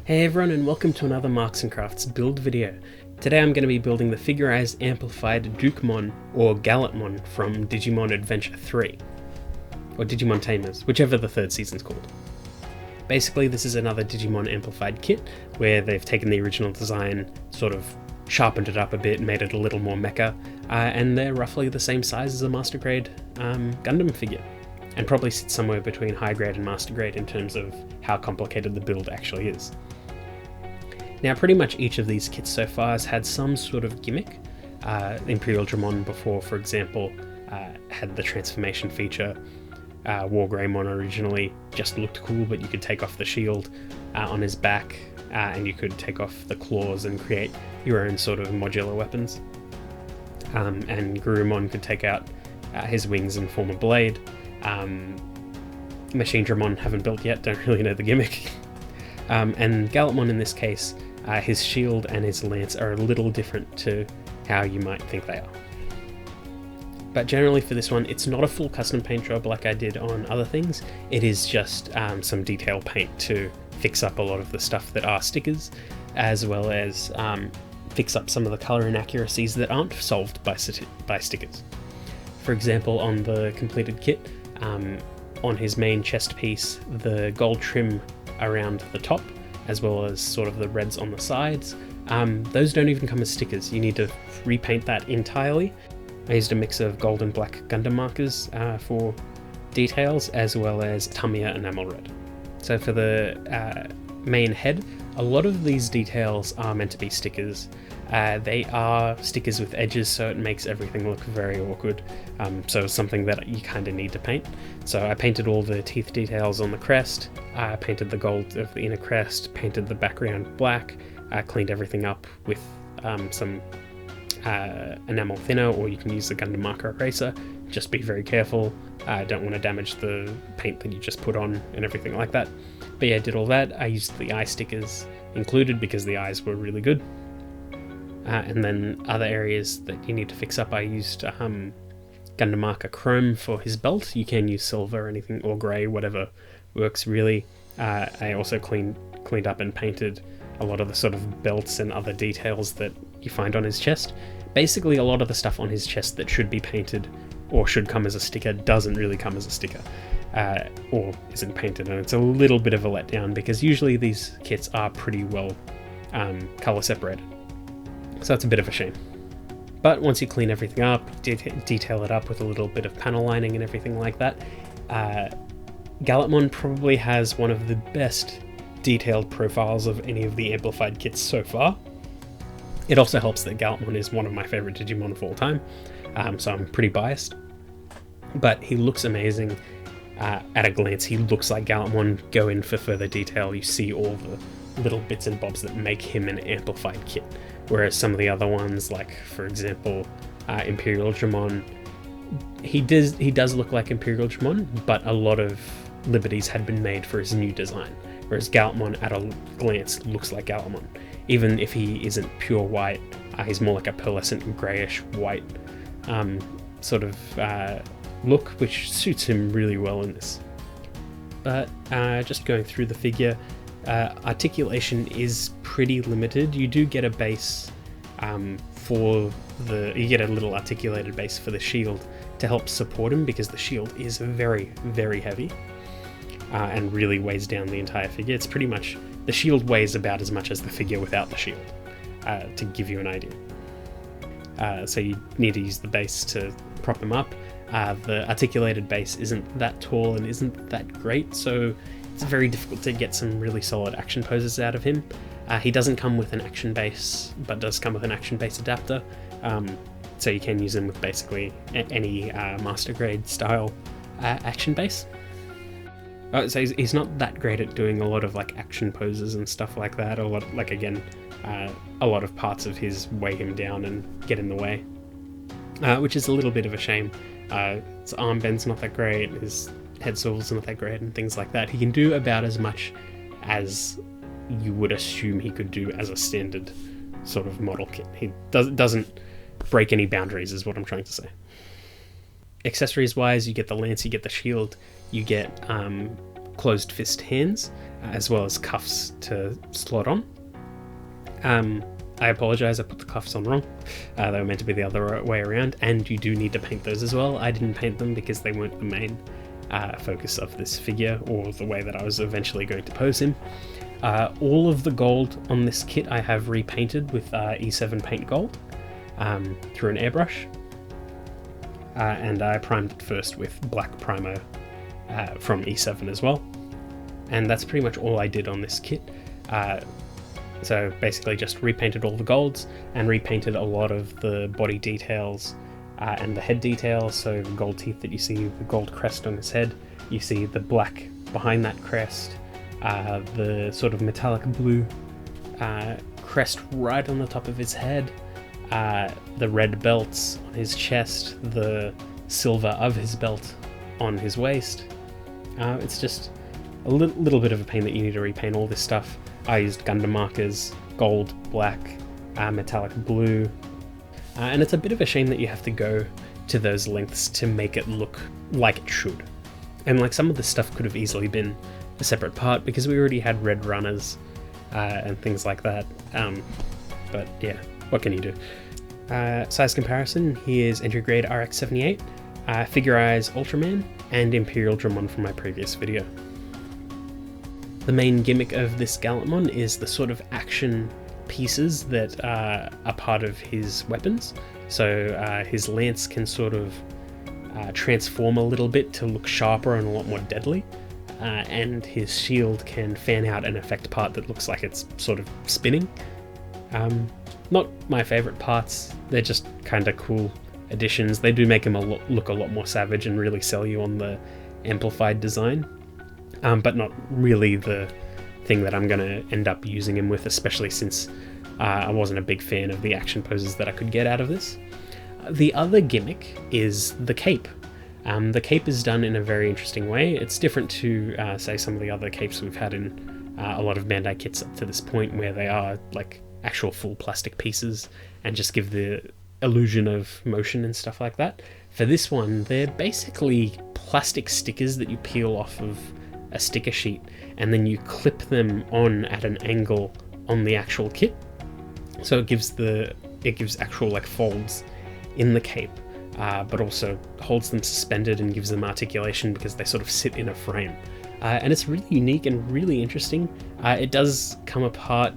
Hey everyone, and welcome to another Marks & Crafts build video. Today I'm going to be building the Figurerise amplified Dukemon or Gallantmon from Digimon Adventure 3. Or Digimon Tamers, whichever the third season's called. Basically this is another Digimon amplified kit where they've taken the original design, sort of sharpened it up a bit, made it a little more mecha, and they're roughly the same size as a Master Grade Gundam figure. And probably sits somewhere between high grade and master grade in terms of how complicated the build actually is. Now pretty much each of these kits so far has had some sort of gimmick. Imperial Dramon before, for example, had the transformation feature. War Greymon originally just looked cool, but you could take off the shield on his back and you could take off the claws and create your own sort of modular weapons. And Gurumon could take out his wings and form a blade. Machine Dramon haven't built yet, don't really know the gimmick. And Gallantmon in this case, his shield and his lance are a little different to how you might think they are. But generally for this one, it's not a full custom paint job like I did on other things. It is just some detail paint to fix up a lot of the stuff that are stickers, as well as fix up some of the colour inaccuracies that aren't solved by stickers. For example, on the completed kit, on his main chest piece, the gold trim around the top, as well as sort of the reds on the sides, those don't even come as stickers. You need to repaint that entirely. I used a mix of gold and black Gundam markers for details, as well as Tamiya enamel red. So for the main head, a lot of these details are meant to be stickers. They are stickers with edges, so it makes everything look very awkward. So it's something that you kind of need to paint. So I painted all the teeth details on the crest, I painted the gold of the inner crest, painted the background black, cleaned everything up with some enamel thinner, or you can use the Gundam marker eraser. Just be very careful, don't want to damage the paint that you just put on and everything like that. But yeah, I did all that. I used the eye stickers included because the eyes were really good. And then other areas that you need to fix up, I used Gundam marker chrome for his belt. You can use silver or anything, or grey, whatever works really. I also cleaned up and painted a lot of the sort of belts and other details that you find on his chest. Basically a lot of the stuff on his chest that should be painted or should come as a sticker doesn't really come as a sticker, or isn't painted, and it's a little bit of a letdown because usually these kits are pretty well colour separated. So that's a bit of a shame. But once you clean everything up, detail it up with a little bit of panel lining and everything like that, Gallantmon probably has one of the best detailed profiles of any of the amplified kits so far. It also helps that Gallantmon is one of my favourite Digimon of all time, so I'm pretty biased. But he looks amazing. At a glance, he looks like Gallantmon. Go in for further detail, you see all the little bits and bobs that make him an amplified kit. Whereas some of the other ones, like for example, Imperial Dramon, he does look like Imperial Dramon, but a lot of liberties had been made for his new design. Whereas Gallantmon at a glance looks like Gallantmon. Even if he isn't pure white, he's more like a pearlescent greyish white sort of look, which suits him really well in this. But just going through the figure, articulation is pretty limited. You do get a base you get a little articulated base for the shield to help support him, because the shield is very, very heavy and really weighs down the entire figure. It's pretty much, the shield weighs about as much as the figure without the shield, to give you an idea. So you need to use the base to prop him up. The articulated base isn't that tall and isn't that great, so it's very difficult to get some really solid action poses out of him. He doesn't come with an action base, but does come with an action base adapter, so you can use him with basically any master grade style action base. So he's not that great at doing a lot of like action poses and stuff like that. A lot of parts of his weigh him down and get in the way, which is a little bit of a shame. His arm bend's not that great, his head swivel's not that great, and things like that. He can do about as much as you would assume he could do as a standard sort of model kit. He doesn't break any boundaries, is what I'm trying to say. Accessories wise, you get the lance, you get the shield, you get closed fist hands, as well as cuffs to slot on. I apologise, I put the cuffs on wrong. They were meant to be the other way around, and you do need to paint those as well. I didn't paint them because they weren't the main focus of this figure or the way that I was eventually going to pose him. All of the gold on this kit I have repainted with E7 paint gold through an airbrush, and I primed it first with black primer from E7 as well, and that's pretty much all I did on this kit. So basically just repainted all the golds and repainted a lot of the body details and the head details. So the gold teeth that you see, the gold crest on his head, you see the black behind that crest, the sort of metallic blue crest right on the top of his head, the red belts on his chest, the silver of his belt on his waist. It's just a little bit of a pain that you need to repaint all this stuff. I used Gundam markers, gold, black, metallic blue, and it's a bit of a shame that you have to go to those lengths to make it look like it should. And like some of the stuff could have easily been a separate part because we already had red runners and things like that. But yeah, what can you do? Size comparison, here's entry grade RX-78, Figurerise Ultraman, and Imperial Dramon from my previous video. The main gimmick of this Gallantmon is the sort of action pieces that are part of his weapons. So his lance can sort of transform a little bit to look sharper and a lot more deadly, and his shield can fan out an effect part that looks like it's sort of spinning. Not my favourite parts, they're just kind of cool additions. They do make him look a lot more savage and really sell you on the amplified design. But not really the thing that I'm going to end up using him with, especially since I wasn't a big fan of the action poses that I could get out of this. The other gimmick is the cape. The cape is done in a very interesting way. It's different to, say, some of the other capes we've had in a lot of Bandai kits up to this point, where they are like actual full plastic pieces and just give the illusion of motion and stuff like that. For this one, they're basically plastic stickers that you peel off of a sticker sheet and then you clip them on at an angle on the actual kit, so it gives actual like folds in the cape, but also holds them suspended and gives them articulation because they sort of sit in a frame, and it's really unique and really interesting. It does come apart,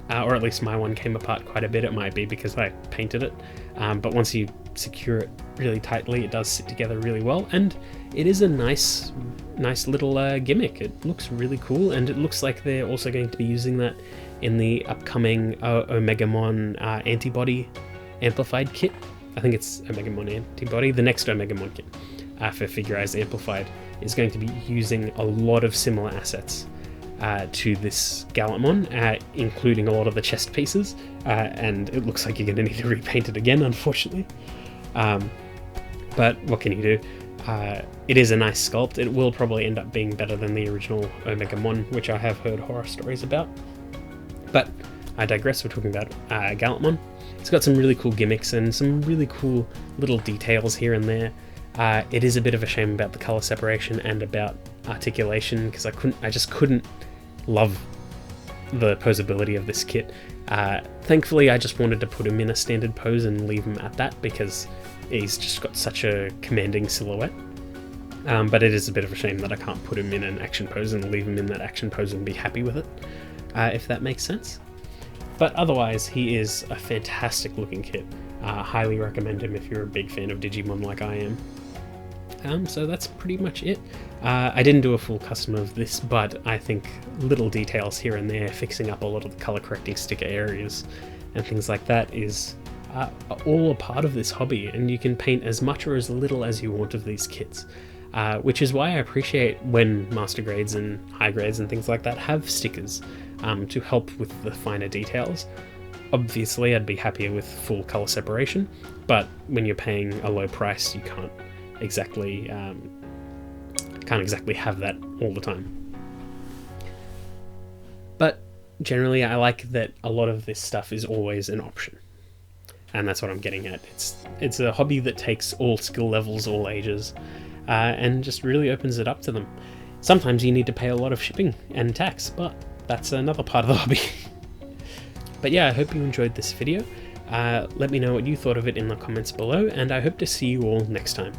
or at least my one came apart quite a bit. It might be because I painted it, but once you secure it really tightly, it does sit together really well, and it is a nice little gimmick. It looks really cool, and it looks like they're also going to be using that in the upcoming Omegamon antibody amplified kit. I think it's Omegamon antibody. The next Omegamon kit for Figurerise amplified is going to be using a lot of similar assets to this Gallantmon, including a lot of the chest pieces, and it looks like you're going to need to repaint it again, unfortunately. But what can you do? It is a nice sculpt. It will probably end up being better than the original Omegamon, which I have heard horror stories about. But I digress, we're talking about Gallantmon. It's got some really cool gimmicks and some really cool little details here and there. It is a bit of a shame about the colour separation and about articulation, because I just couldn't love the posability of this kit. Thankfully, I just wanted to put him in a standard pose and leave him at that because he's just got such a commanding silhouette. But it is a bit of a shame that I can't put him in an action pose and leave him in that action pose and be happy with it, if that makes sense. But otherwise, he is a fantastic looking kit. Highly recommend him if you're a big fan of Digimon like I am. So that's pretty much it. I didn't do a full custom of this, but I think little details here and there, fixing up a lot of the color correcting sticker areas and things like that is all a part of this hobby, and you can paint as much or as little as you want of these kits. Which is why I appreciate when master grades and high grades and things like that have stickers to help with the finer details. Obviously, I'd be happier with full color separation, but when you're paying a low price, you can't exactly have that all the time. But generally, I like that a lot of this stuff is always an option, and that's what I'm getting at. It's a hobby that takes all skill levels, all ages, and just really opens it up to them. Sometimes you need to pay a lot of shipping and tax, but that's another part of the hobby. But yeah, I hope you enjoyed this video. Let me know what you thought of it in the comments below, and I hope to see you all next time.